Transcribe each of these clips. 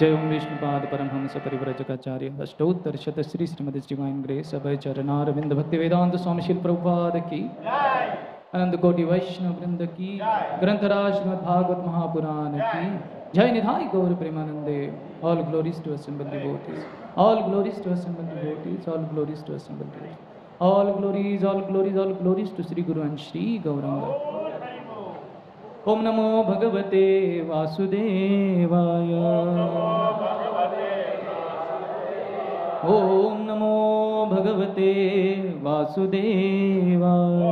जय ओम विष्णुपाद परमहंस परिव्रजकाचार्य अष्टोत्तर शत Shri Shrimad divine grace अभय चरणारविंद भक्ति वेदांत स्वामी श्री प्रभुपाद की अनंत कोटि वैष्णव वृंद की ग्रंथराज श्रीमद् भागवत महापुराण की जय निधाय गौर प्रेमानंदे all glories to assembled devotees all glories to assembled devotees all glories to assembled devotees all glories all glories all glories to Shri guru and Shri Gaurang. ओम नमो भगवते वासुदेवाय ओम नमो भगवते वासुदेवाय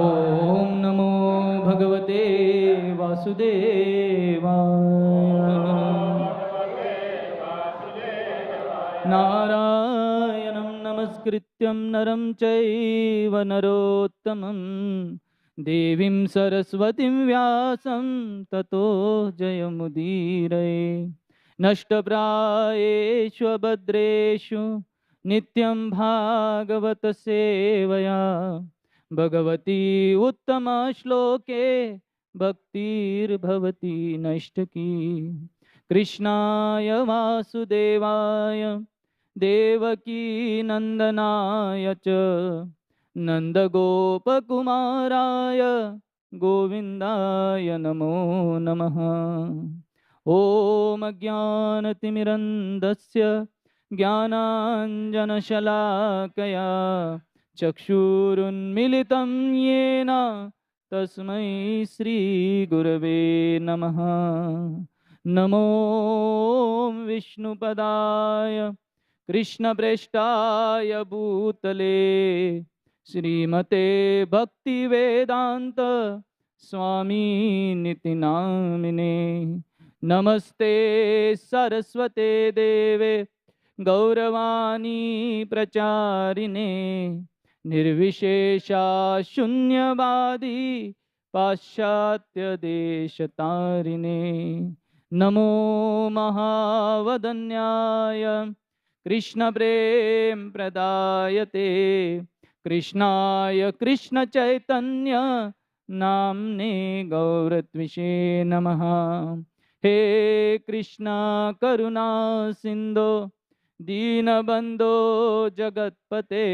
ओम नमो भगवते वासुदेवाय। नारायणं नमस्कृत्यं नरं चैव नरोत्तमं देवीं सरस्वतीं व्यासं ततो जयमुदीरये। नष्टप्रायेषु भद्रेषु नित्यं भागवत सेवया भगवती उत्तमश्लोके भक्तिर्भवति नष्टकी। कृष्णाय वासुदेवाय देवकी नंदनाय च नंदगोपकुमाराय गोविंदाय नमो नमः। ओम अज्ञानतिमिरन्धस्य ज्ञानाञ्जनशलाकया चक्षुरुन्मिलितं येन तस्मै श्रीगुरवे नमः। नमो विष्णुपदाय कृष्णप्रेष्ठाय भूतले श्रीमते भक्तिवेदांत स्वामीनिति नामिने। नमस्ते सरस्वते देवे गौरवाणी प्रचारिणे निर्विशेषा शून्यवादी पाश्चात्य देशतारिणे। नमो महावदन्याय कृष्ण प्रेम प्रदायते कृष्णाय कृष्ण चैतन्य नामने गौरत्विषे नमः। हे कृष्णा करुणा सिंधो दीनबंधो जगत्पते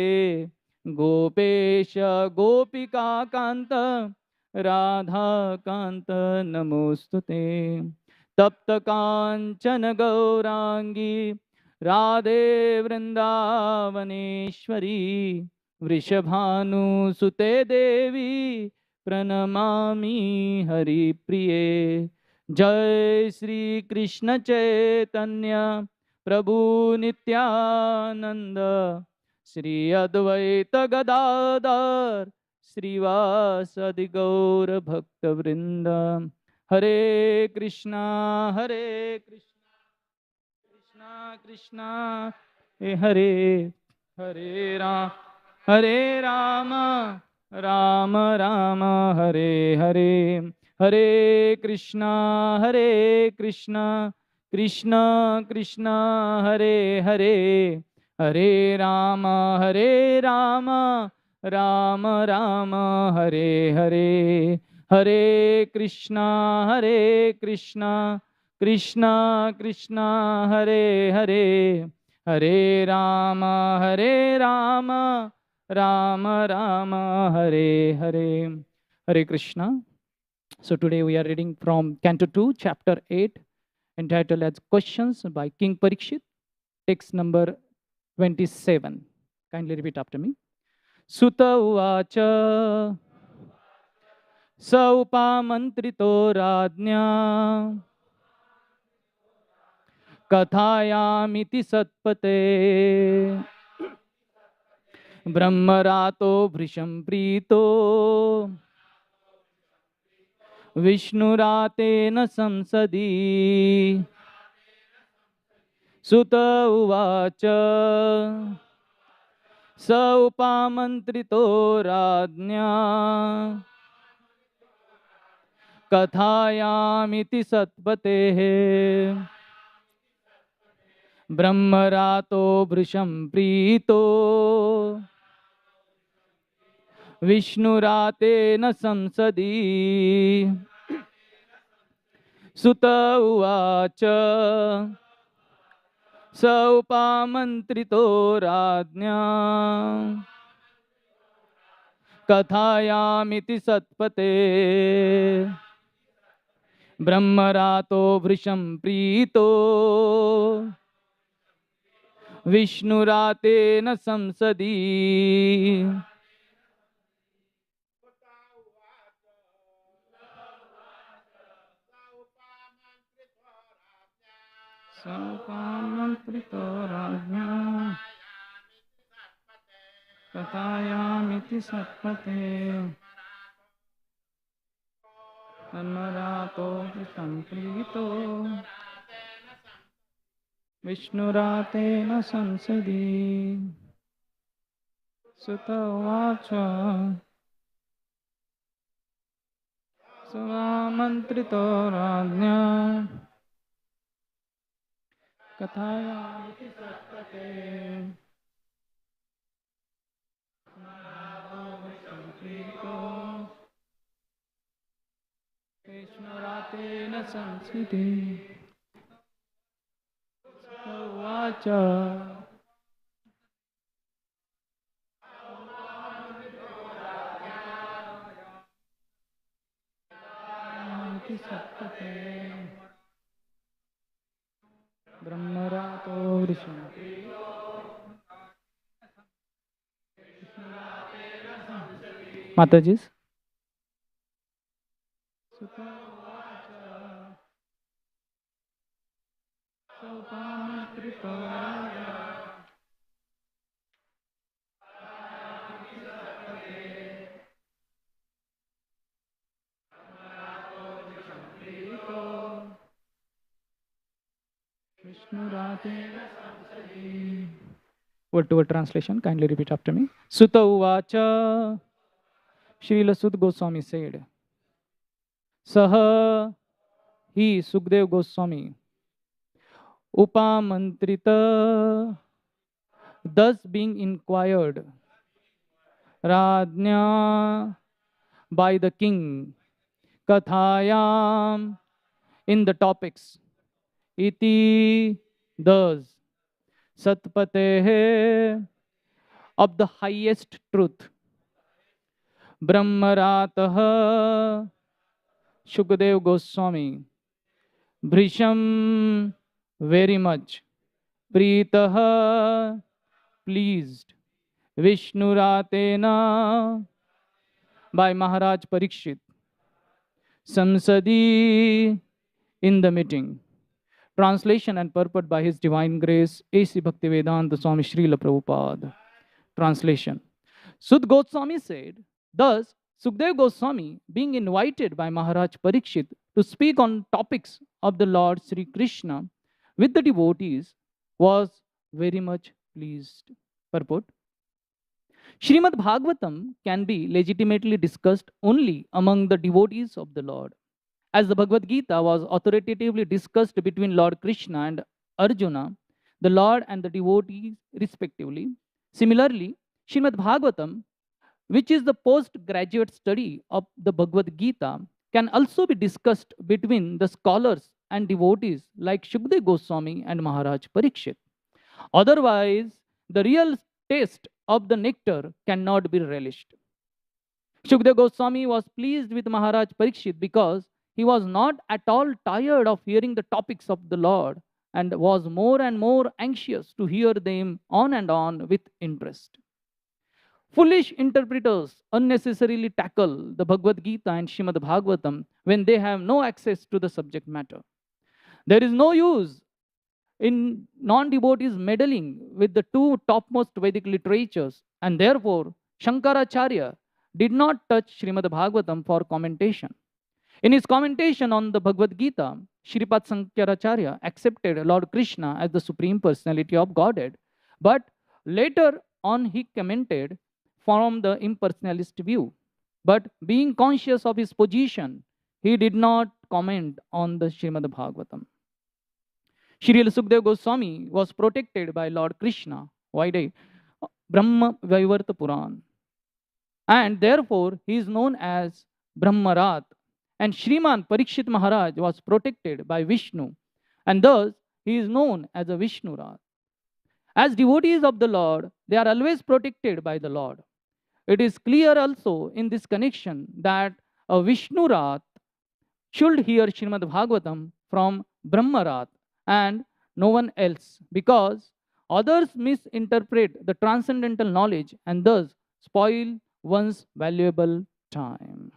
गोपेश गोपिका कांत राधा कांत नमोस्तुते। तप्त कांचन गौरांगी राधे वृंदावनेश्वरी वृषभानुसुते देवी प्रणमामि हरिप्रिये। जय श्री कृष्ण चैतन्य प्रभु नित्यानंद श्री अद्वैत गदाधर श्रीवासदि गौर भक्त वृंद। हरे कृष्णा कृष्णा कृष्णा हरे हरे राम राम राम हरे हरे। हरे कृष्णा कृष्णा कृष्णा हरे हरे। हरे राम राम राम हरे हरे। हरे कृष्णा कृष्णा कृष्णा हरे हरे। हरे Ram Ram Ram Hare Hare. Hare Krishna. So today we are reading from Canto 2, Chapter 8, entitled as Questions by King Parikshit, text number 27. Kindly repeat after me. Sutta uvacha saupamantrito radnya कथायामिति सत्पते ब्रह्मरातो भृशं प्रीतो विष्णुरातेन संसदि सुत उवाच स उपामन्त्रितो राज्ञा कथायामिति सत्पतेः ब्रह्मरातो भृशं प्रीतो विष्णुरातेन संसदि सुत उवाच स उपामन्त्रितो राज्ञा कथायामिति सत्पते ब्रह्मरातो भृशं प्रीतो विष्णुरातेन संसदि सौपामन्त्रितो राज्ञा कथायामिति सत्पते ब्रह्मरातो भृशं प्रीतो विष्णुरातेन संसदि सुत उवाच स्वामन्त्रितो राज्ञा कथायामिति सत्पते विष्णुरातेन संसदि उवाच सत्पते ब्रह्मरातो वृषं माताजी Word to word translation, kindly repeat after me. Sutta Uvacha, Srila Sut Goswami said, Saha, he, Sukdev Goswami, Upamantrita, thus being inquired, Radnya, by the king, Kathayam, in the topics, Iti, thus, Satpatehe, of the highest truth, Brahmarataha, Shukdev Goswami, Bhrisham, very much, Pritaha, pleased, Vishnuratena, by Maharaj Parikshit, Samsadi, in the meeting. Translation and purport by His Divine Grace, A.C. Bhaktivedanta Swami Srila Prabhupada. Translation. Sut Goswami said, thus, Sukdev Goswami, being invited by Maharaj Parikshit to speak on topics of the Lord Sri Krishna with the devotees, was very much pleased. Purport. Srimad Bhagavatam can be legitimately discussed only among the devotees of the Lord. As the Bhagavad Gita was authoritatively discussed between Lord Krishna and Arjuna, the Lord and the devotees respectively. Similarly, Srimad Bhagavatam, which is the postgraduate study of the Bhagavad Gita, can also be discussed between the scholars and devotees like Shukdev Goswami and Maharaj Parikshit. Otherwise, the real taste of the nectar cannot be relished. Shukdev Goswami was pleased with Maharaj Parikshit because he was not at all tired of hearing the topics of the Lord and was more and more anxious to hear them on and on with interest. Foolish interpreters unnecessarily tackle the Bhagavad Gita and Srimad Bhagavatam when they have no access to the subject matter. There is no use in non-devotees meddling with the two topmost Vedic literatures, and therefore Shankaracharya did not touch Srimad Bhagavatam for commentation. In his commentation on the Bhagavad Gita, Shripad Shankaracharya accepted Lord Krishna as the Supreme Personality of Godhead, but later on he commented from the impersonalist view. But being conscious of his position, he did not comment on the Srimad Bhagavatam. Srila Sukdev Goswami was protected by Lord Krishna by Brahma Vaivarta Puran, and therefore he is known as Brahmarat. And Shriman Parikshit Maharaj was protected by Vishnu, and thus he is known as a Vishnurat. As devotees of the Lord, they are always protected by the Lord. It is clear also in this connection that a Vishnurat should hear Srimad Bhagavatam from Brahmarat and no one else, because others misinterpret the transcendental knowledge and thus spoil one's valuable time.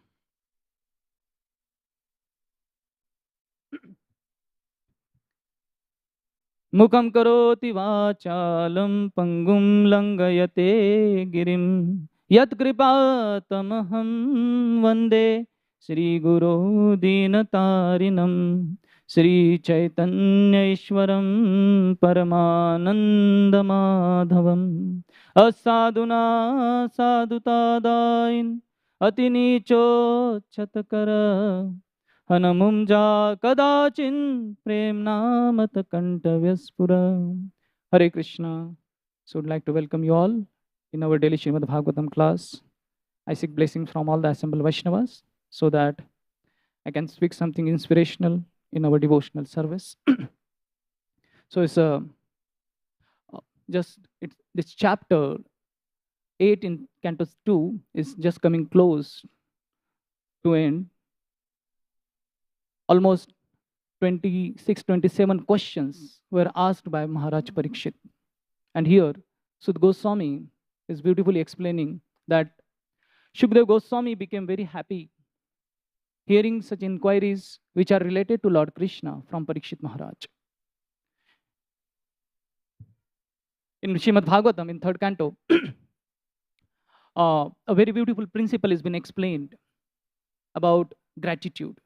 Mukam karoti vachalam pangum langayate girim yat kripatamaham vande Shri Guru Dinatarinam Shri Chaitanya Ishwaram Paramananda Madhavam Asaduna Sadutadain Atinicho Chatakara Hanamumja Kadachin Prem Namata Kantavyaspuram. Hare Krishna. So would like to welcome you all in our daily Srimad Bhagavatam class. I seek blessings from all the assembled Vaishnavas so that I can speak something inspirational in our devotional service. So it's this chapter 8 in Canto 2 is just coming close to end. Almost 26, 27 questions were asked by Maharaj Parikshit. And here, Sud Goswami is beautifully explaining that Shukdev Goswami became very happy hearing such inquiries which are related to Lord Krishna from Parikshit Maharaj. In Srimad Bhagavatam, in 3rd canto, a very beautiful principle has been explained about gratitude.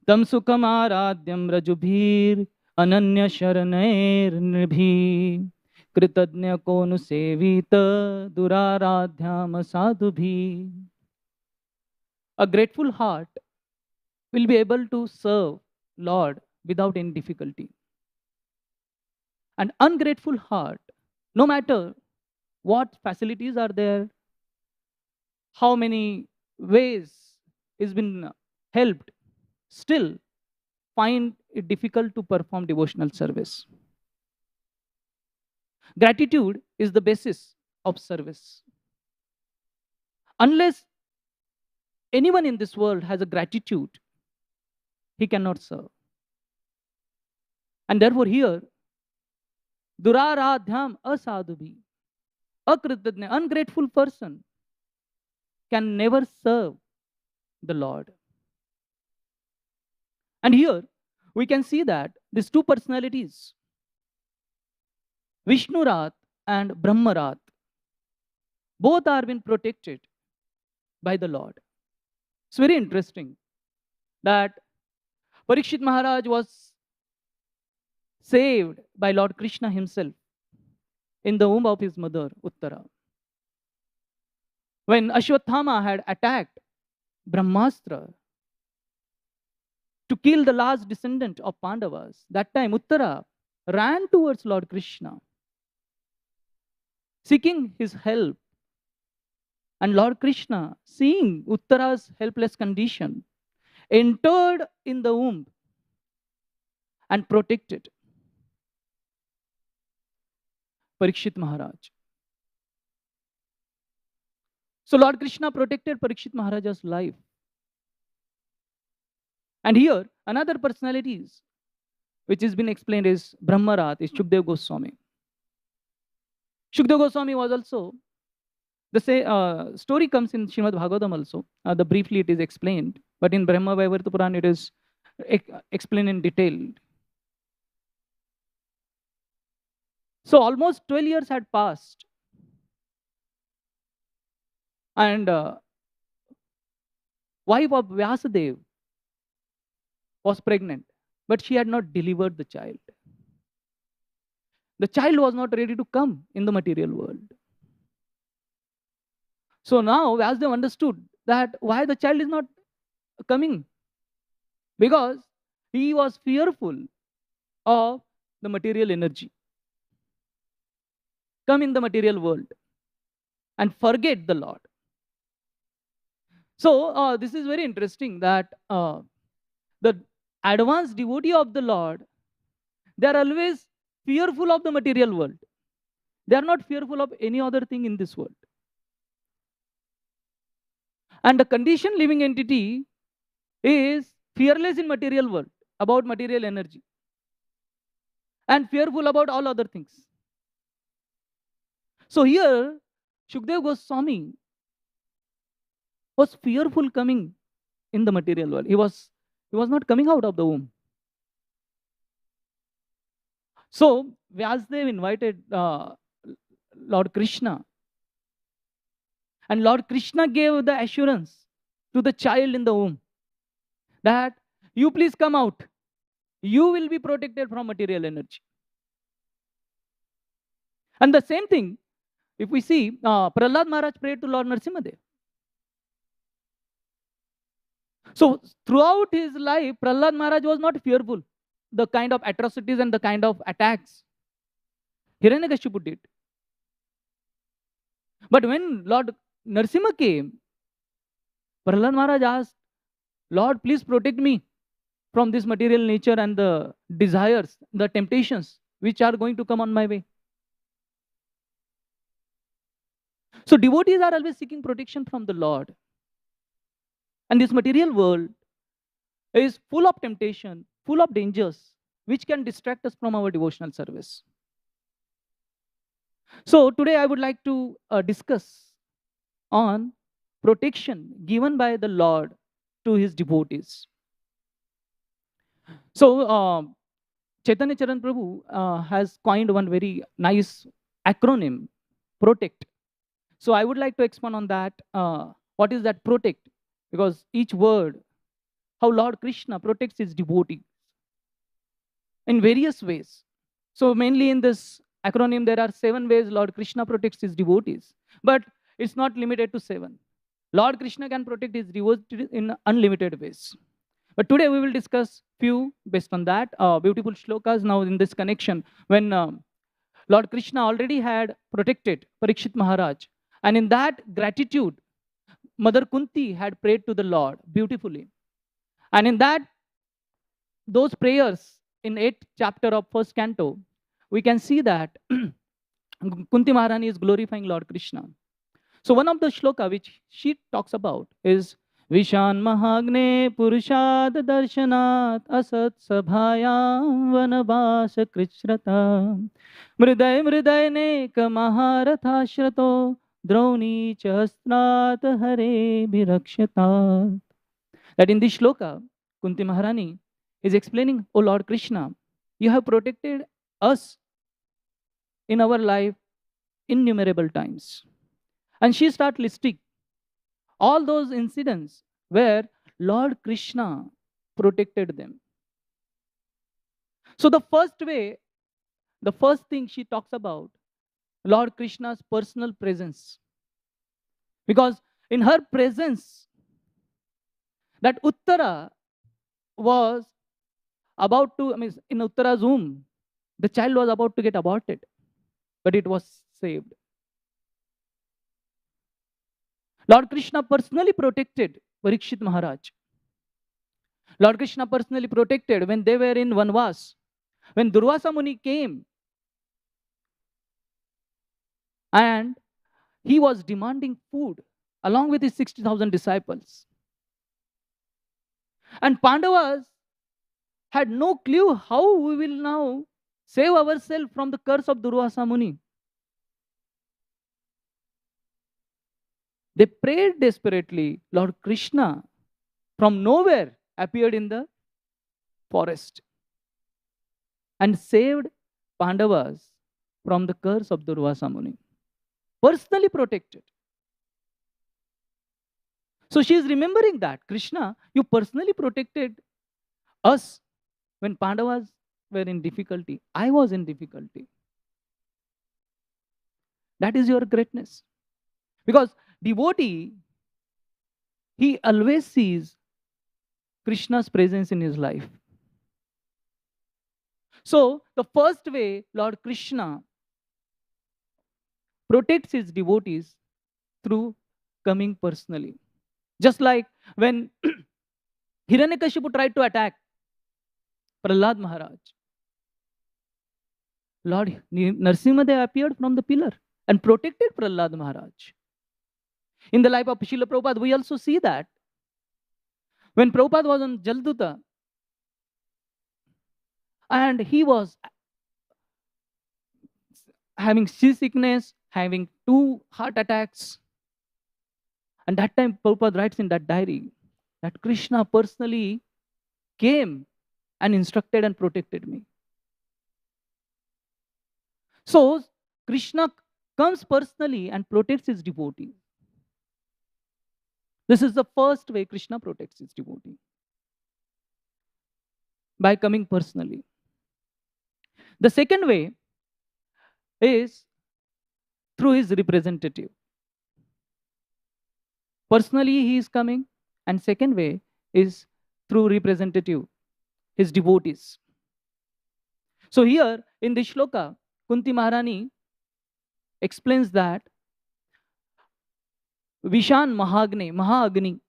Tam sukham aradyam rajubhir ananya sharanair nibhi kritadnya konu sevita duraradhyam sadhubhi. A grateful heart will be able to serve Lord without any difficulty. An ungrateful heart, no matter what facilities are there, how many ways is been helped, still find it difficult to perform devotional service. Gratitude is the basis of service. Unless anyone in this world has a gratitude, he cannot serve. And therefore here, duraradhyam asadhubhi, akritadnya, ungrateful person can never serve the Lord. And here we can see that these two personalities, Vishnurat and Brahmarat, both are being protected by the Lord. It's very interesting that Parikshit Maharaj was saved by Lord Krishna himself in the womb of his mother, Uttara. When Ashwathama had attacked Brahmastra to kill the last descendant of Pandavas, that time Uttara ran towards Lord Krishna, seeking his help. And Lord Krishna, seeing Uttara's helpless condition, entered in the womb and protected Parikshit Maharaj. So Lord Krishna protected Parikshit Maharaj's life. And here, another personalities which has been explained is Brahmarat, is Shukdev Goswami. Shukdev Goswami was also, the story comes in Srimad Bhagavatam also. Briefly it is explained, but in Brahma Vaivarta Puran it is explained in detail. So almost 12 years had passed, and wife of Vyasadev was pregnant, but she had not delivered the child. The child was not ready to come in the material world. So now Vyasadev understood that why the child is not coming, because he was fearful of the material energy. Come in the material world and forget the Lord. So this is very interesting that the advanced devotee of the Lord, they are always fearful of the material world. They are not fearful of any other thing in this world. And the conditioned living entity is fearless in material world, about material energy, and fearful about all other things. So here, Shukdev Goswami was fearful coming in the material world. He was not coming out of the womb. So Vyasadev invited Lord Krishna, and Lord Krishna gave the assurance to the child in the womb that you please come out. You will be protected from material energy. And the same thing, if we see, Prahlad Maharaj prayed to Lord Narasimhadev. So throughout his life, Prahlad Maharaj was not fearful the kind of atrocities and the kind of attacks Hiranyakashipu did. But when Lord Narasimha came, Prahlad Maharaj asked, Lord, please protect me from this material nature and the desires, the temptations which are going to come on my way. So devotees are always seeking protection from the Lord. And this material world is full of temptation, full of dangers, which can distract us from our devotional service. So today I would like to discuss on protection given by the Lord to his devotees. So Chaitanya Charan Prabhu has coined one very nice acronym, protect. So I would like to expand on that. What is that protect? Because each word, how Lord Krishna protects his devotees in various ways. So mainly in this acronym, there are 7 ways Lord Krishna protects his devotees. But it's not limited to 7. Lord Krishna can protect his devotees in unlimited ways. But today we will discuss few based on that. Beautiful shlokas now in this connection. When Lord Krishna already had protected Parikshit Maharaj. And in that gratitude, Mother Kunti had prayed to the Lord beautifully. And in that, those prayers in 8th chapter of 1st canto, we can see that Kunti Maharani is glorifying Lord Krishna. So one of the shloka which she talks about is Vishan Mahagne Purushad Darshanat Asat Sabhayam Vanabasa Krishrata Mriday Mriday Neka Maharatha Shrato Drauni Chastrat Hare Bhirakshata. That in this shloka, Kunti Maharani is explaining, O Lord Krishna, you have protected us in our life innumerable times. And she starts listing all those incidents where Lord Krishna protected them. So the first way, the first thing she talks about, Lord Krishna's personal presence. Because in her presence, that Uttara was about to, in Uttara's womb, the child was about to get aborted, but it was saved. Lord Krishna personally protected Parikshit Maharaj. Lord Krishna personally protected when they were in Vanvas. When Durvasa Muni came and he was demanding food along with his 60,000 disciples. And Pandavas had no clue how we will now save ourselves from the curse of Durvasa Muni. They prayed desperately. Lord Krishna from nowhere appeared in the forest and saved Pandavas from the curse of Durvasa Muni. Personally protected. So she is remembering that, Krishna, you personally protected us when Pandavas were in difficulty. I was in difficulty. That is your greatness. Because devotee, he always sees Krishna's presence in his life. So the first way Lord Krishna protects his devotees through coming personally. Just like when Hiranyakashipu tried to attack Prahlad Maharaj, Lord Narsimhadev appeared from the pillar and protected Prahlad Maharaj. In the life of Srila Prabhupada, we also see that. When Prabhupada was on Jalduta, and he was having seasickness, having 2 heart attacks, and that time Prabhupada writes in that diary that Krishna personally came and instructed and protected me. So Krishna comes personally and protects his devotee. This is the first way Krishna protects his devotee, by coming personally. The second way is through his representative. Personally he is coming, and second way is through representative, his devotees. So here in this shloka, Kunti Maharani explains that Vishan Mahaagni,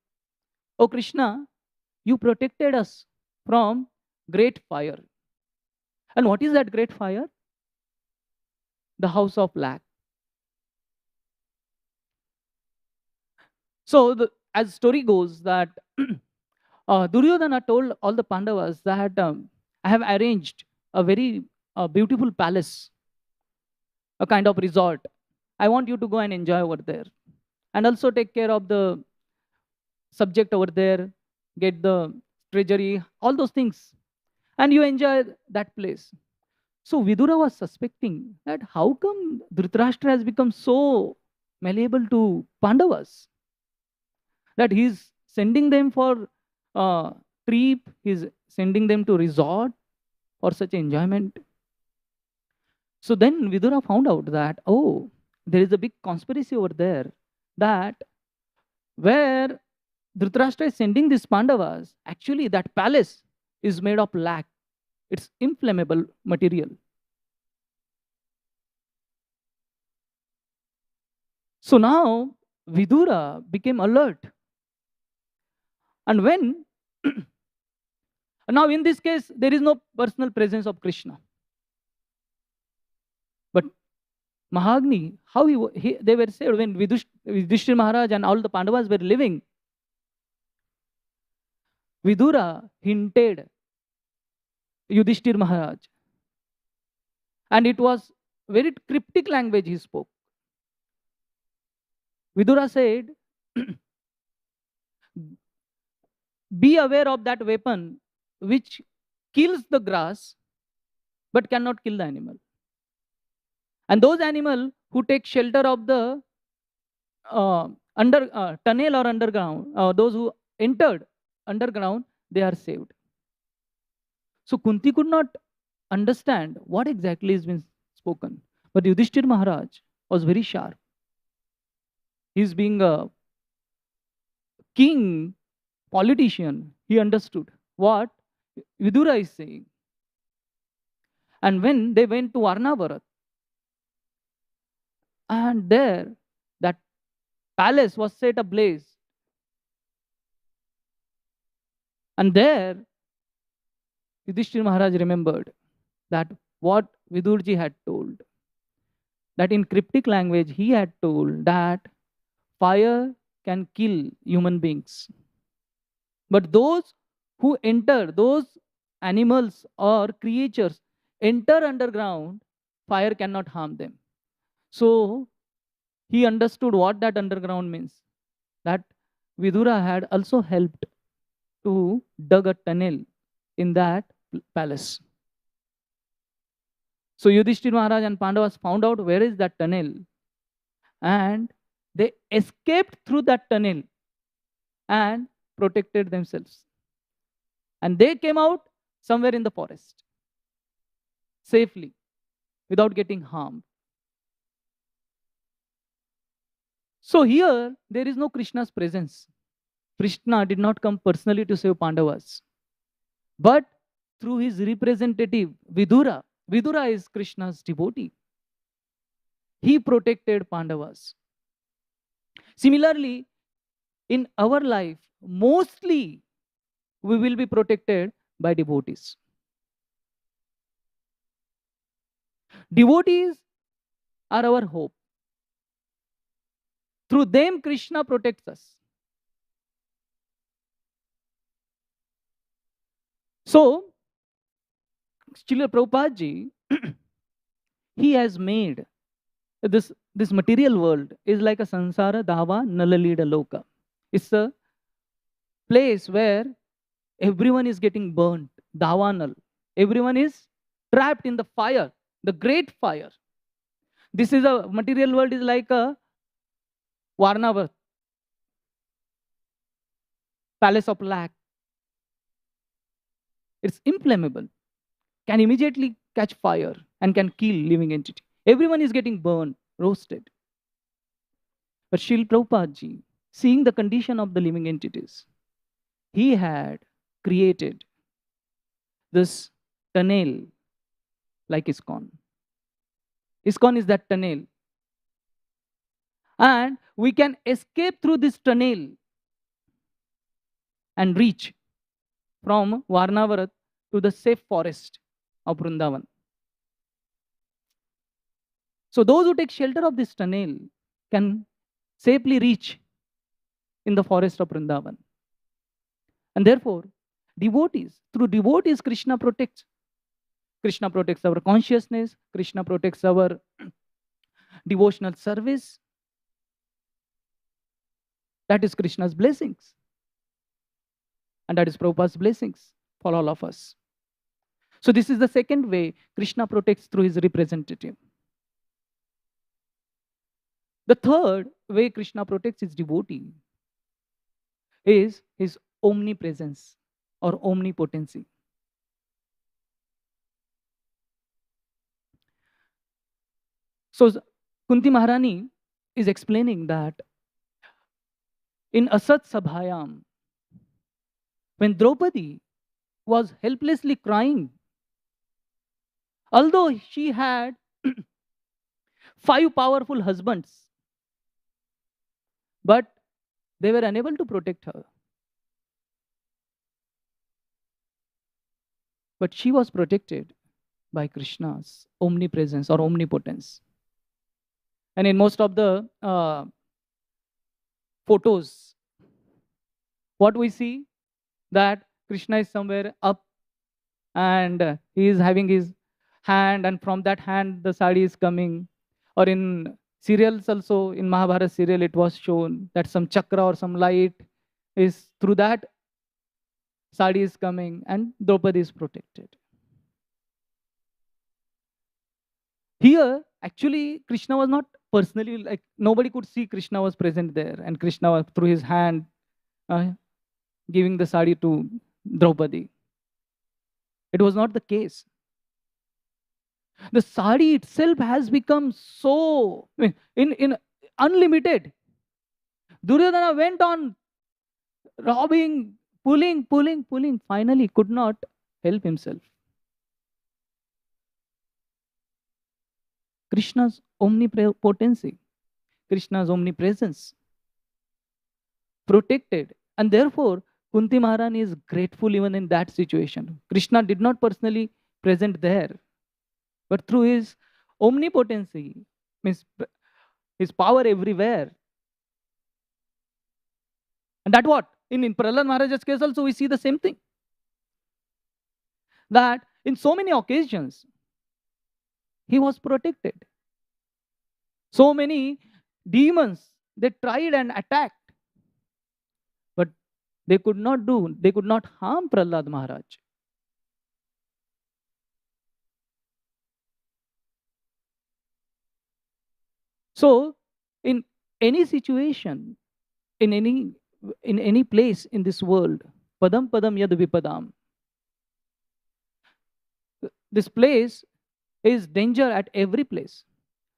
O Krishna, you protected us from great fire. And what is that great fire? The house of lack. So as story goes that Duryodhana told all the Pandavas that I have arranged a very beautiful palace, a kind of resort. I want you to go and enjoy over there. And also take care of the subject over there, get the treasury, all those things. And you enjoy that place. So Vidura was suspecting that how come Dhritarashtra has become so malleable to Pandavas? That he's sending them for trip, he's sending them to resort for such enjoyment. So then Vidura found out that, oh, there is a big conspiracy over there, that where Dhritarashtra is sending these Pandavas, actually that palace is made of lac. It's inflammable material. So now Vidura became alert. And when now in this case there is no personal presence of Krishna, but Mahagni, how they were saved when Yudhishthira Maharaj and all the Pandavas were living. Vidura hinted Yudhishthira Maharaj, and it was very cryptic language he spoke. Vidura said, be aware of that weapon which kills the grass but cannot kill the animal. And those animals who take shelter of the tunnel or underground, those who entered underground, they are saved. So Kunti could not understand what exactly is being spoken. But Yudhishthira Maharaj was very sharp. He's being a king, politician. He understood what Vidura is saying. And when they went to Arnavarat, and there that palace was set ablaze. And there Yudhishthira Maharaj remembered that what Vidurji had told. That in cryptic language he had told that fire can kill human beings. But those who enter, those animals or creatures enter underground, fire cannot harm them. So he understood what that underground means. That Vidura had also helped to dig a tunnel in that palace. So Yudhishthir Maharaj and Pandavas found out where is that tunnel, and they escaped through that tunnel and protected themselves. And they came out somewhere in the forest safely without getting harmed. So here there is no Krishna's presence. Krishna did not come personally to save Pandavas, but through his representative Vidura. Vidura is Krishna's devotee. He protected Pandavas. Similarly, in our life, mostly we will be protected by devotees. Devotees are our hope. Through them, Krishna protects us. So, Srila Prabhupada ji, he has made this material world is like a sansara dhava nalalida loka. It's a place where everyone is getting burnt, dhavanal. Everyone is trapped in the fire, the great fire. This is a material world is like a Varnavath, palace of lack. It's inflammable, can immediately catch fire and can kill living entity. Everyone is getting burned, roasted. But Srila Prabhupada ji, seeing the condition of the living entities, he had created this tunnel like ISKCON. ISKCON is that tunnel. And we can escape through this tunnel and reach from Varnavarat to the safe forest of Vrindavan. So those who take shelter of this tunnel can safely reach in the forest of Vrindavan. And therefore, devotees, through devotees, Krishna protects. Krishna protects our consciousness. Krishna protects our devotional service. That is Krishna's blessings. And that is Prabhupada's blessings for all of us. So this is the second way Krishna protects through his representative. The third way Krishna protects his devotee is his omnipresence or omnipotency. So Kunti Maharani is explaining that in Asat Sabhayam, when Draupadi was helplessly crying, although she had 5 powerful husbands, but they were unable to protect her. But she was protected by Krishna's omnipresence or omnipotence. And in most of the photos, what we see that Krishna is somewhere up and he is having his hand, and from that hand the sari is coming. Or in serials also, in Mahabharata serial, it was shown that some chakra or some light is through that sari is coming and Draupadi is protected. Here, actually, Krishna was not personally, like nobody could see Krishna was present there, and Krishna was through his hand giving the sari to Draupadi. It was not the case. The sari itself has become so in unlimited. Duryodhana went on robbing, pulling, finally could not help himself. Krishna's omnipotency, Krishna's omnipresence protected, and therefore Kunti Maharani is grateful even in that situation. Krishna did not personally present there, but through his omnipotency, means his power everywhere. And that what? In Prahlad Maharaj's case also we see the same thing. That in so many occasions, he was protected. So many demons, they tried and attacked, but they could not harm Prahlad Maharaj. So, in any situation, in any place in this world, padam padam yad vipadam. This place is danger at every place.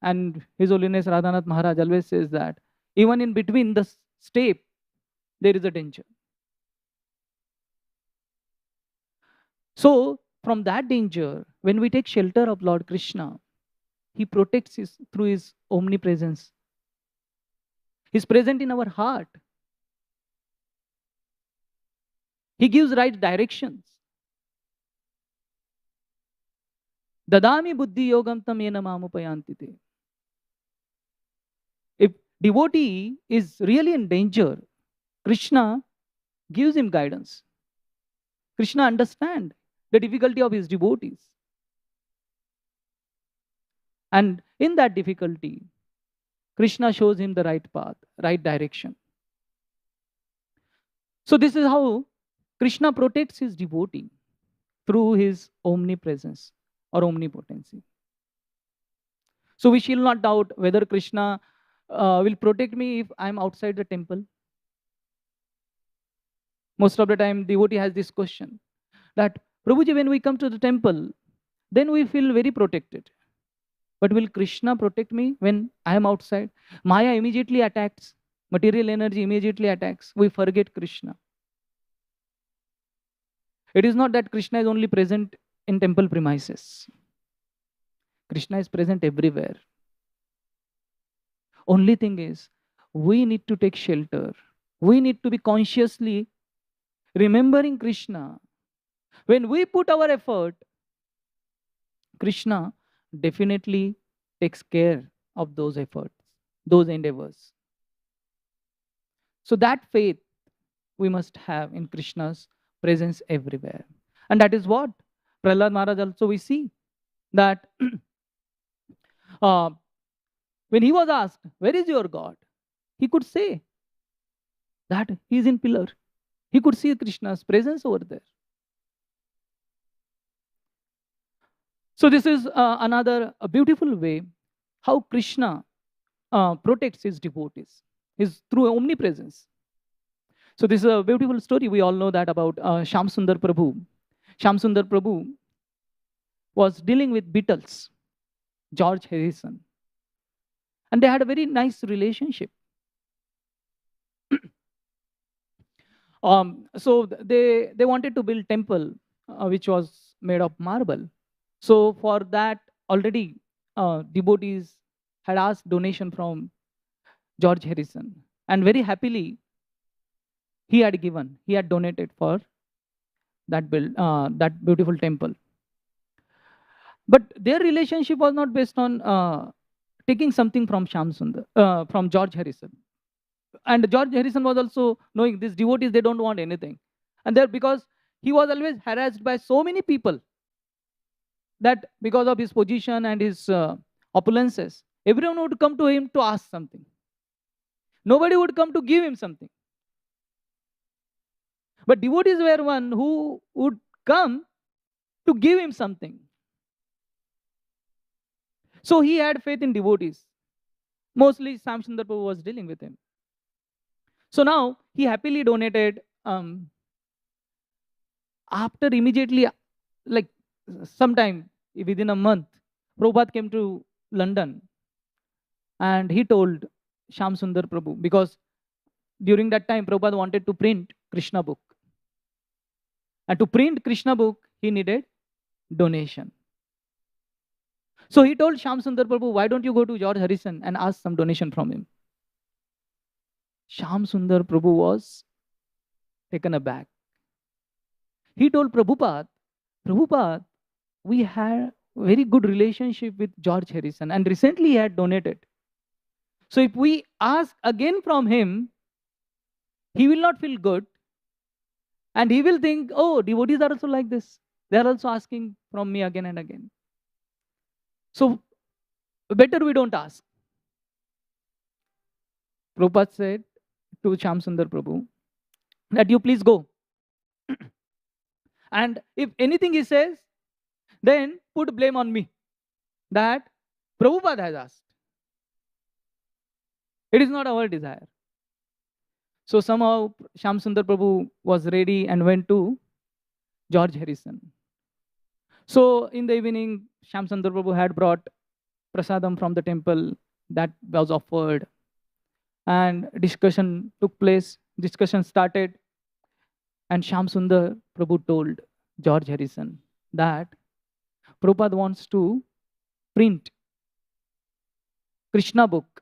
And His Holiness Radhanath Maharaj always says that even in between the step, there is a danger. So, from that danger, when we take shelter of Lord Krishna, He protects us through His omnipresence. He's present in our heart. He gives right directions. Dadami buddhi yogam tam yena mamupayantite. If devotee is really in danger, Krishna gives him guidance. Krishna understands the difficulty of his devotees. And in that difficulty, Krishna shows him the right path, right direction. So this is how Krishna protects his devotee through his omnipresence or omnipotency. So we shall not doubt whether Krishna will protect me if I am outside the temple. Most of the time, devotee has this question that, Prabhuji, when we come to the temple, then we feel very protected. But will Krishna protect me when I am outside? Maya immediately attacks. Material energy immediately attacks. We forget Krishna. It is not that Krishna is only present in temple premises. Krishna is present everywhere. Only thing is, we need to take shelter. We need to be consciously remembering Krishna. When we put our effort, Krishna definitely takes care of those efforts, those endeavors. So that faith we must have in Krishna's presence everywhere. And that is what Prahlad Maharaj also we see that when he was asked, where is your God? He could say that he is in pillar. He could see Krishna's presence over there. So this is another beautiful way how Krishna protects his devotees, is through omnipresence. So this is a beautiful story. We all know that about Shyam Sundar Prabhu. Shyam Sundar Prabhu was dealing with Beatles, George Harrison. And they had a very nice relationship. So they wanted to build temple which was made of marble. So for that, already devotees had asked donation from George Harrison. And very happily, he had given, he had donated for that beautiful temple. But their relationship was not based on taking something from from George Harrison. And George Harrison was also knowing these devotees, they don't want anything. And there, because he was always harassed by so many people, that because of his position and his opulences, everyone would come to him to ask something. Nobody would come to give him something. But devotees were one who would come to give him something. So he had faith in devotees. Mostly Shyam Sundar Prabhu was dealing with him. So now he happily donated. After immediately, like sometime within a month, Prabhupada came to London and he told Shyam Sundar Prabhu, because during that time Prabhupada wanted to print Krishna book. And to print Krishna book, he needed donation. So he told Shyam Sundar Prabhu, why don't you go to George Harrison and ask some donation from him? Shyam Sundar Prabhu was taken aback. He told Prabhupada, we had very good relationship with George Harrison and recently he had donated. So if we ask again from him, he will not feel good. And he will think, oh, devotees are also like this. They are also asking from me again and again. So better we don't ask. Prabhupada said to Shyam Sundar Prabhu that you please go. And if anything he says, then put blame on me. That Prabhupada has asked. It is not our desire. So somehow Shyam Sundar Prabhu was ready and went to George Harrison. So in the evening, Shyam Sundar Prabhu had brought prasadam from the temple that was offered, and discussion took place. Discussion started, and Shyam Sundar Prabhu told George Harrison that Prabhupada wants to print Krishna book,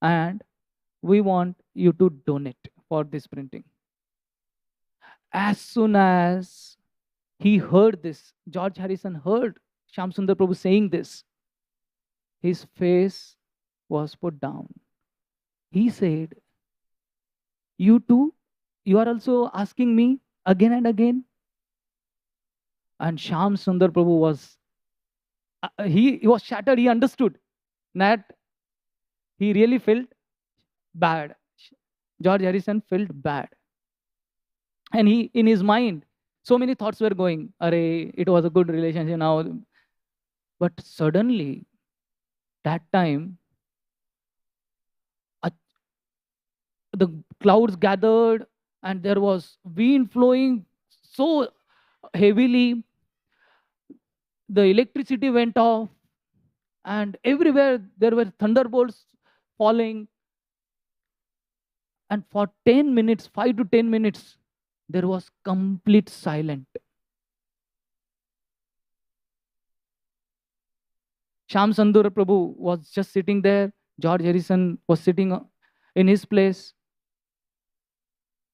and we want you to donate for this printing. As soon as he heard this, George Harrison heard Shyam Sundar Prabhu saying this, his face was put down. He said, "You too? You are also asking me again and again?" And Shyam Sundar Prabhu was, he was shattered. He understood that he really felt bad. George Harrison felt bad. And he, in his mind, so many thoughts were going, Array, it was a good relationship now. But suddenly, that time, the clouds gathered and there was wind flowing so heavily. The electricity went off, and everywhere there were thunderbolts falling. And for 10 minutes, 5 to 10 minutes, there was complete silence. Shyam Sundar Prabhu was just sitting there. George Harrison was sitting in his place.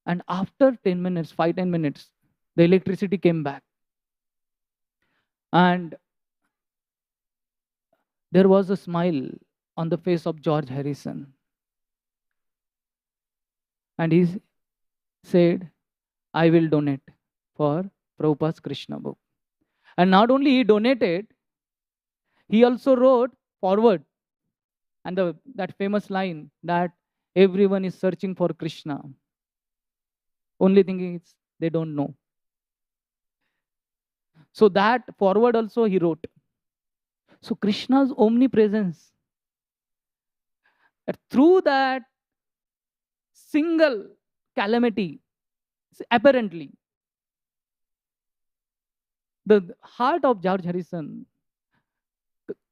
And after 10 minutes, 5, 10 minutes, the electricity came back. And there was a smile on the face of George Harrison. And he said, I will donate for Prabhupada's Krishna book. And not only he donated, he also wrote forward. And that famous line that everyone is searching for Krishna. Only thing is they don't know. So that forward also he wrote. So Krishna's omnipresence, through that single calamity, apparently, the heart of George Harrison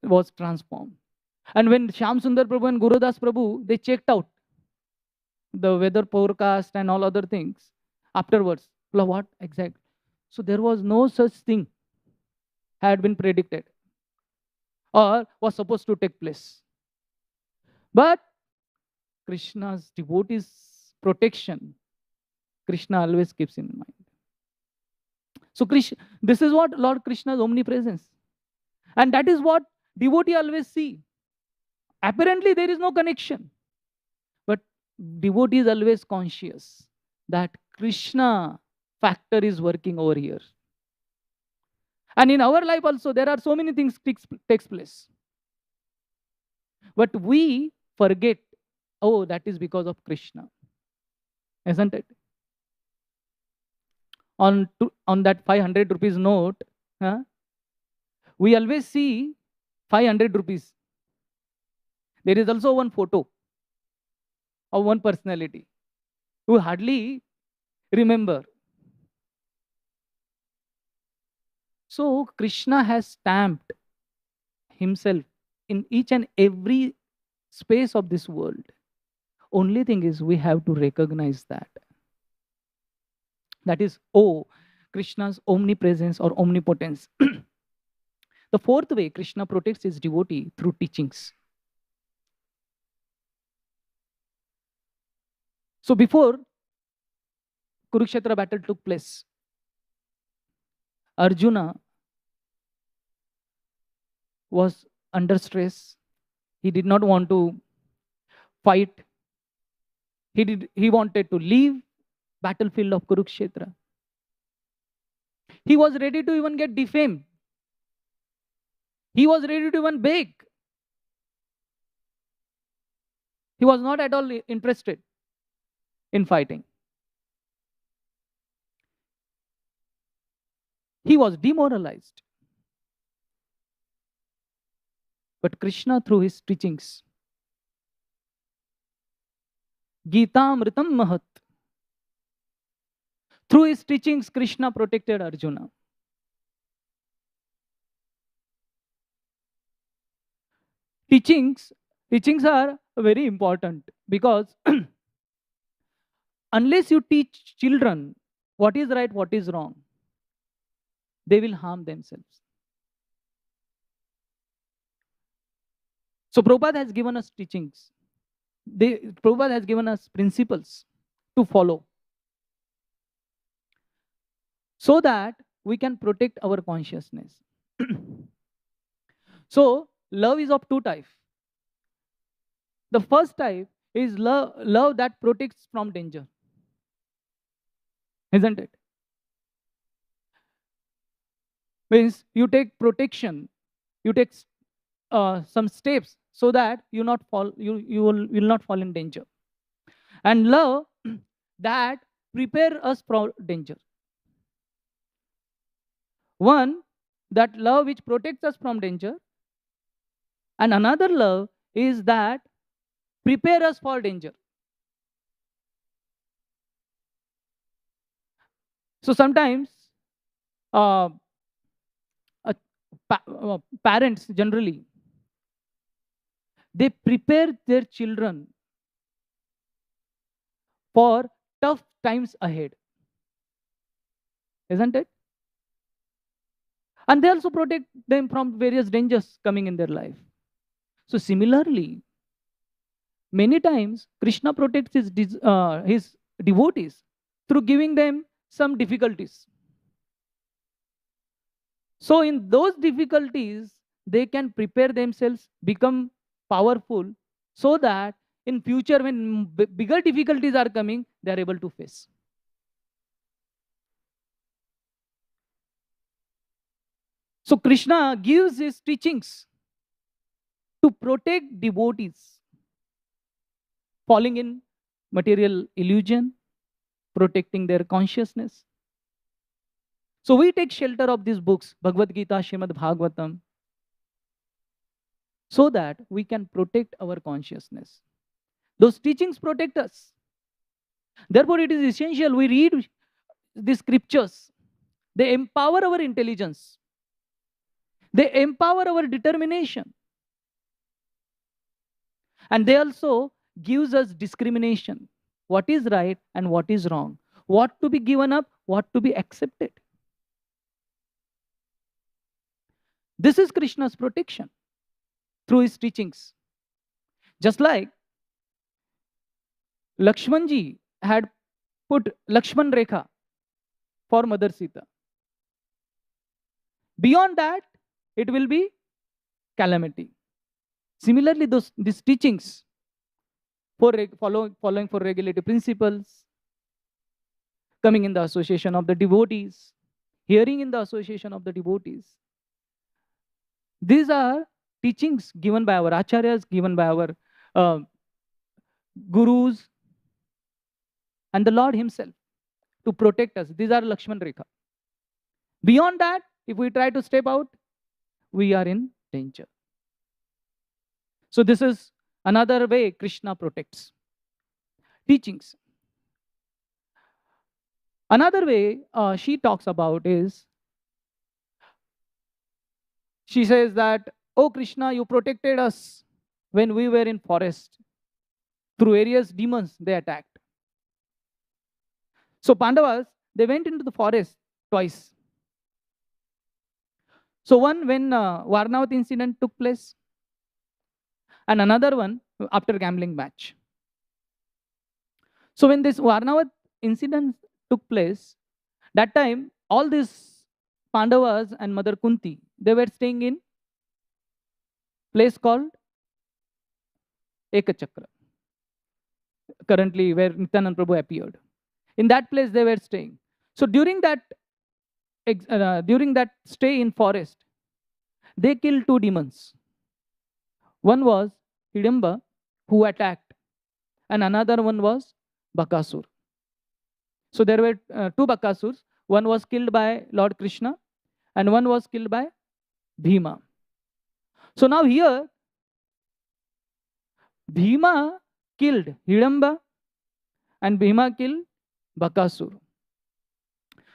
was transformed. And when Shyam Sundar Prabhu and Gurudas Prabhu, they checked out the weather forecast and all other things afterwards. What exactly? So there was no such thing had been predicted or was supposed to take place. But Krishna's devotees' protection, Krishna always keeps in mind. So this is what Lord Krishna's omnipresence. And that is what devotee always see. Apparently there is no connection. But devotee is always conscious that Krishna factor is working over here. And in our life also, there are so many things takes place. But we forget, oh, that is because of Krishna. Isn't it? On that 500 rupees note, we always see 500 rupees. There is also one photo of one personality who hardly remember. So Krishna has stamped himself in each and every space of this world. Only thing is we have to recognize that. That is, Krishna's omnipresence or omnipotence. The fourth way Krishna protects his devotee through teachings. So before Kurukshetra battle took place, Arjuna was under stress. He did not want to fight. He wanted to leave battlefield of Kurukshetra. He was ready to even get defamed. He was ready to even beg. He was not at all interested in fighting. He was demoralized. But Krishna, through his teachings, Gita Amritam Mahat. Through his teachings, Krishna protected Arjuna. Teachings are very important because unless you teach children what is right, what is wrong, they will harm themselves. So Prabhupada has given us teachings. Prabhupada has given us principles to follow so that we can protect our consciousness. So love is of two types. The first type is love that protects from danger. Isn't it? Means you take protection, you take some steps so that you will not fall in danger. And love that prepare us for danger. One, that love which protects us from danger, and another love is that prepare us for danger. So sometimes parents generally, they prepare their children for tough times ahead. Isn't it? And they also protect them from various dangers coming in their life. So similarly, many times Krishna protects his devotees through giving them some difficulties. So in those difficulties, they can prepare themselves, become powerful, so that in future when bigger difficulties are coming, they are able to face. So Krishna gives his teachings to protect devotees falling in material illusion, protecting their consciousness. So we take shelter of these books, Bhagavad Gita, Srimad Bhagavatam, so that we can protect our consciousness. Those teachings protect us. Therefore, it is essential we read the scriptures. They empower our intelligence. They empower our determination. And they also gives us discrimination. What is right and what is wrong. What to be given up, what to be accepted. This is Krishna's protection through his teachings. Just like Lakshmanji had put Lakshman Rekha for Mother Sita. Beyond that, it will be calamity. Similarly, these teachings for following for regulative principles, coming in the association of the devotees, hearing in the association of the devotees. These are teachings given by our acharyas, given by our gurus, and the Lord himself to protect us. These are Lakshman Rekha. Beyond that, if we try to step out, we are in danger. So this is another way Krishna protects. Teachings. Another way she talks about is, she says that, oh Krishna, you protected us when we were in forest. Through various demons they attacked. So Pandavas, they went into the forest twice. So one when Varnavat incident took place, and another one after gambling match. So when this Varnavat incident took place, that time all these Pandavas and Mother Kunti, they were staying in place called Ekachakra, currently where Nityananda Prabhu appeared. In that place they were staying. So during that stay in forest, they killed two demons. One was Hidamba, who attacked, and another one was Bakasur. So there were two Bakasurs. One was killed by Lord Krishna, and one was killed by Bhima. So now here, Bhima killed Hidamba and Bhima killed Bakasur.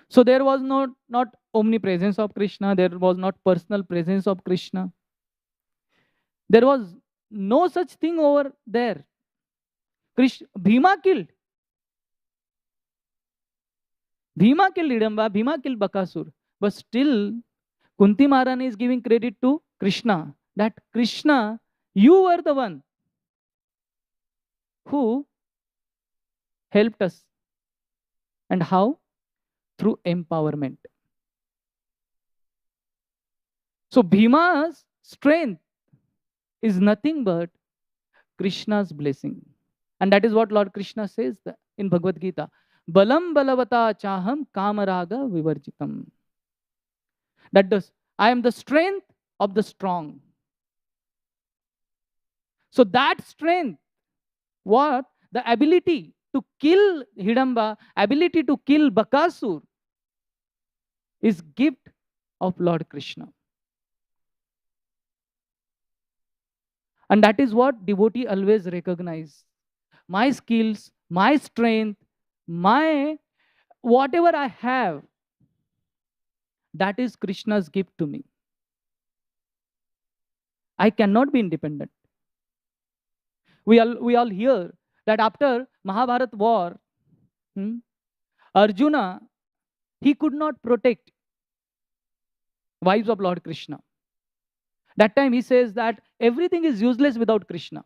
So there was not omnipresence of Krishna, there was not personal presence of Krishna. There was no such thing over there. Bhima killed. Bhima killed Hidamba, Bhima killed Bakasur. But still, Kunti Maharani is giving credit to Krishna. That Krishna, you were the one who helped us. And how? Through empowerment. So Bhima's strength is nothing but Krishna's blessing. And that is what Lord Krishna says in Bhagavad Gita. Balam balavata chaham kamaraga vivarjitam. That does, I am the strength of the strong. So that strength, what? The ability to kill Hidamba, ability to kill Bakasur, is gift of Lord Krishna. And that is what devotee always recognize. My skills, my strength, my whatever I have, that is Krishna's gift to me. I cannot be independent. We all hear that after Mahabharata war, Arjuna, he could not protect wives of Lord Krishna. That time he says that everything is useless without Krishna.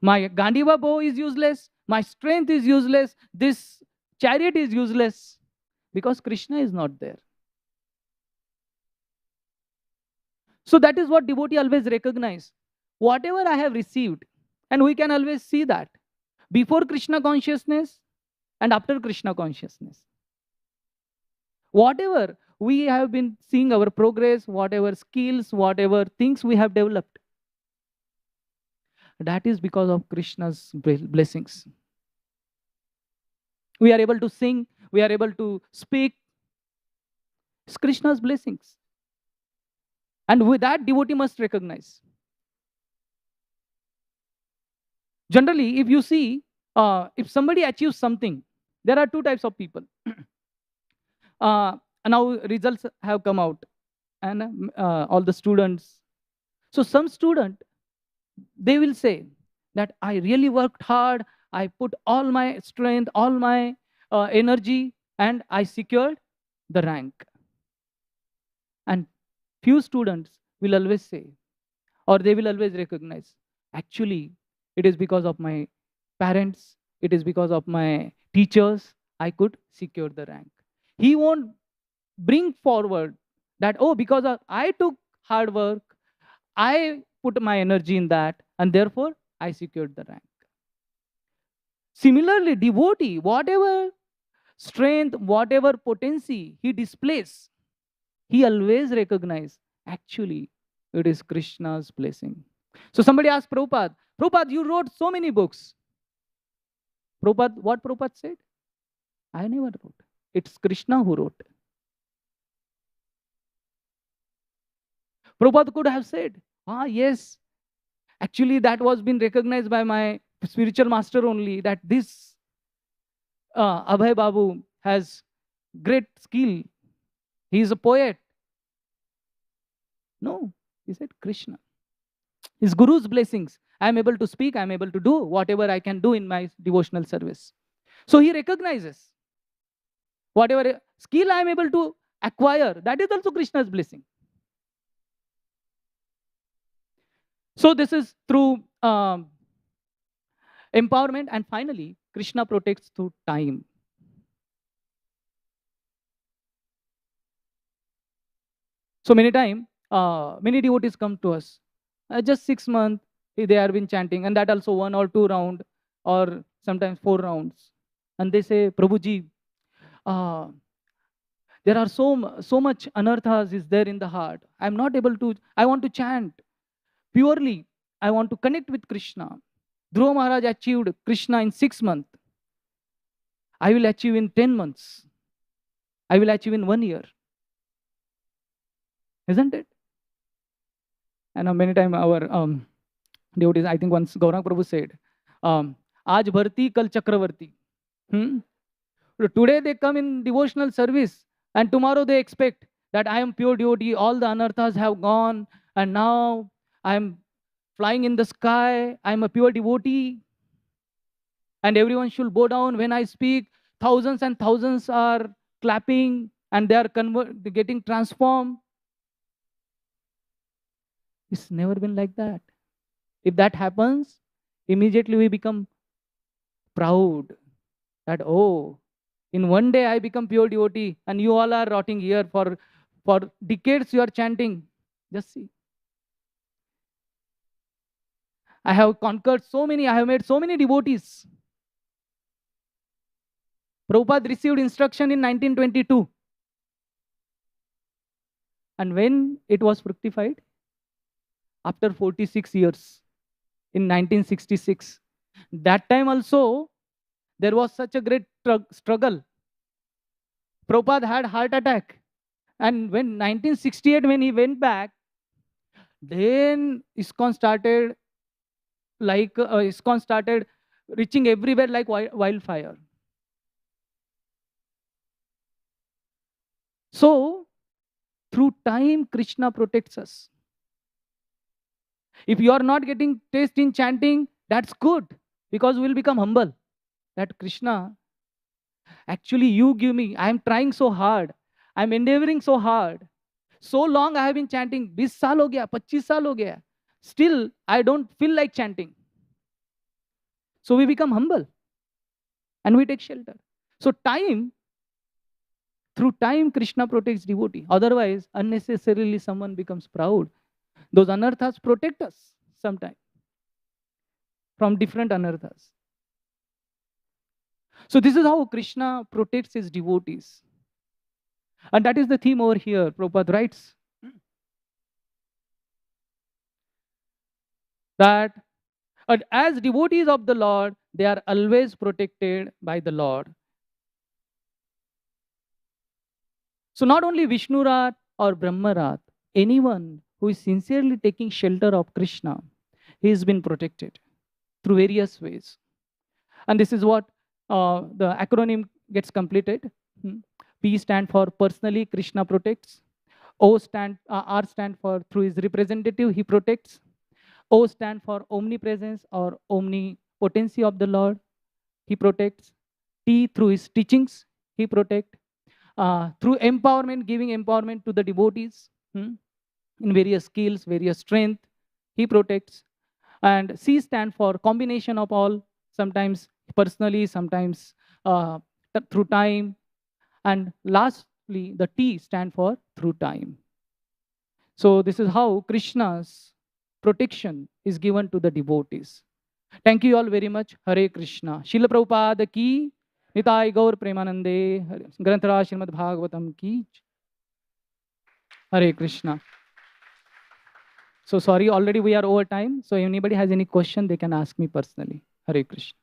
My Gandiva bow is useless, my strength is useless, this chariot is useless, because Krishna is not there. So that is what devotee always recognize. Whatever I have received, and we can always see that before Krishna consciousness and after Krishna consciousness. Whatever we have been seeing our progress, whatever skills, whatever things we have developed, that is because of Krishna's blessings. We are able to sing, we are able to speak. It's Krishna's blessings. And with that, devotee must recognize. Generally, if you see, if somebody achieves something, there are two types of people. Now results have come out, and all the students. So some student, they will say that I really worked hard, I put all my strength, all my energy, and I secured the rank. And few students will always say, or they will always recognize, actually, it is because of my parents, it is because of my teachers, I could secure the rank. He won't bring forward that, oh, because I took hard work, I put my energy in that, and therefore I secured the rank. Similarly, devotee, whatever strength, whatever potency he displays, he always recognizes, actually, it is Krishna's blessing. So somebody asked Prabhupada, Prabhupada, you wrote so many books. Prabhupada, what Prabhupada said? I never wrote. It's Krishna who wrote. Prabhupada could have said, yes, actually that was been recognized by my spiritual master only, that this Abhay Babu has great skill. He is a poet. No, he said Krishna. His Guru's blessings. I am able to speak, I am able to do whatever I can do in my devotional service. So he recognizes whatever skill I am able to acquire, that is also Krishna's blessing. So this is through empowerment, and finally, Krishna protects through time. So many times, many devotees come to us. Just 6 months, they have been chanting, and that also 1 or 2 rounds, or sometimes 4 rounds. And they say, Prabhuji, there are so much anarthas is there in the heart. I'm not able to, I want to chant purely. I want to connect with Krishna. Dhruva Maharaj achieved Krishna in 6 months. I will achieve in 10 months. I will achieve in 1 year. Isn't it? And many times our devotees, I think once Gaurang Prabhu said, Aaj Bharti, Kal Chakravarti. Hmm? Today they come in devotional service, and tomorrow they expect that I am pure devotee, all the anarthas have gone, and now I am flying in the sky, I am a pure devotee, and everyone should bow down when I speak. Thousands and thousands are clapping, and they are getting transformed. It's never been like that. If that happens, immediately we become proud that, oh, in one day I become pure devotee, and you all are rotting here for decades you are chanting. Just see. I have conquered so many, I have made so many devotees. Prabhupada received instruction in 1922. And when it was fructified? After 46 years, in 1966. That time also, there was such a great struggle. Prabhupada had heart attack. And when 1968, when he went back, then ISKCON started ISKCON started reaching everywhere like wildfire. So, through time, Krishna protects us. If you are not getting taste in chanting, that's good, because we will become humble. That Krishna, actually you give me, I am trying so hard, I am endeavoring so hard. So long I have been chanting, 20 saal ho gaya, 25 saal ho gaya. Still, I don't feel like chanting. So we become humble and we take shelter. So through time, Krishna protects devotee. Otherwise, unnecessarily someone becomes proud. Those anarthas protect us sometimes from different anarthas. So this is how Krishna protects his devotees. And that is the theme over here. Prabhupada writes that as devotees of the Lord, they are always protected by the Lord. So not only Vishnurat or Brahmarat, anyone who is sincerely taking shelter of Krishna, he has been protected through various ways. And this is what the acronym gets completed. P stand for personally, Krishna protects. R stand for through his representative, he protects. O stand for omnipresence or omnipotency of the Lord, he protects. T through his teachings, he protects. Through empowerment, giving empowerment to the devotees in various skills, various strength, he protects. And C stand for combination of all, sometimes personally, sometimes through time. And lastly, the T stand for through time. So this is how Krishna's protection is given to the devotees. Thank you all very much. Hare Krishna. Srila Prabhupada ki, Nitai Gaur Premanande, Granthara Srimad Bhagavatam ki. Hare Krishna. So sorry, already we are over time. So if anybody has any question, they can ask me personally. Hare Krishna.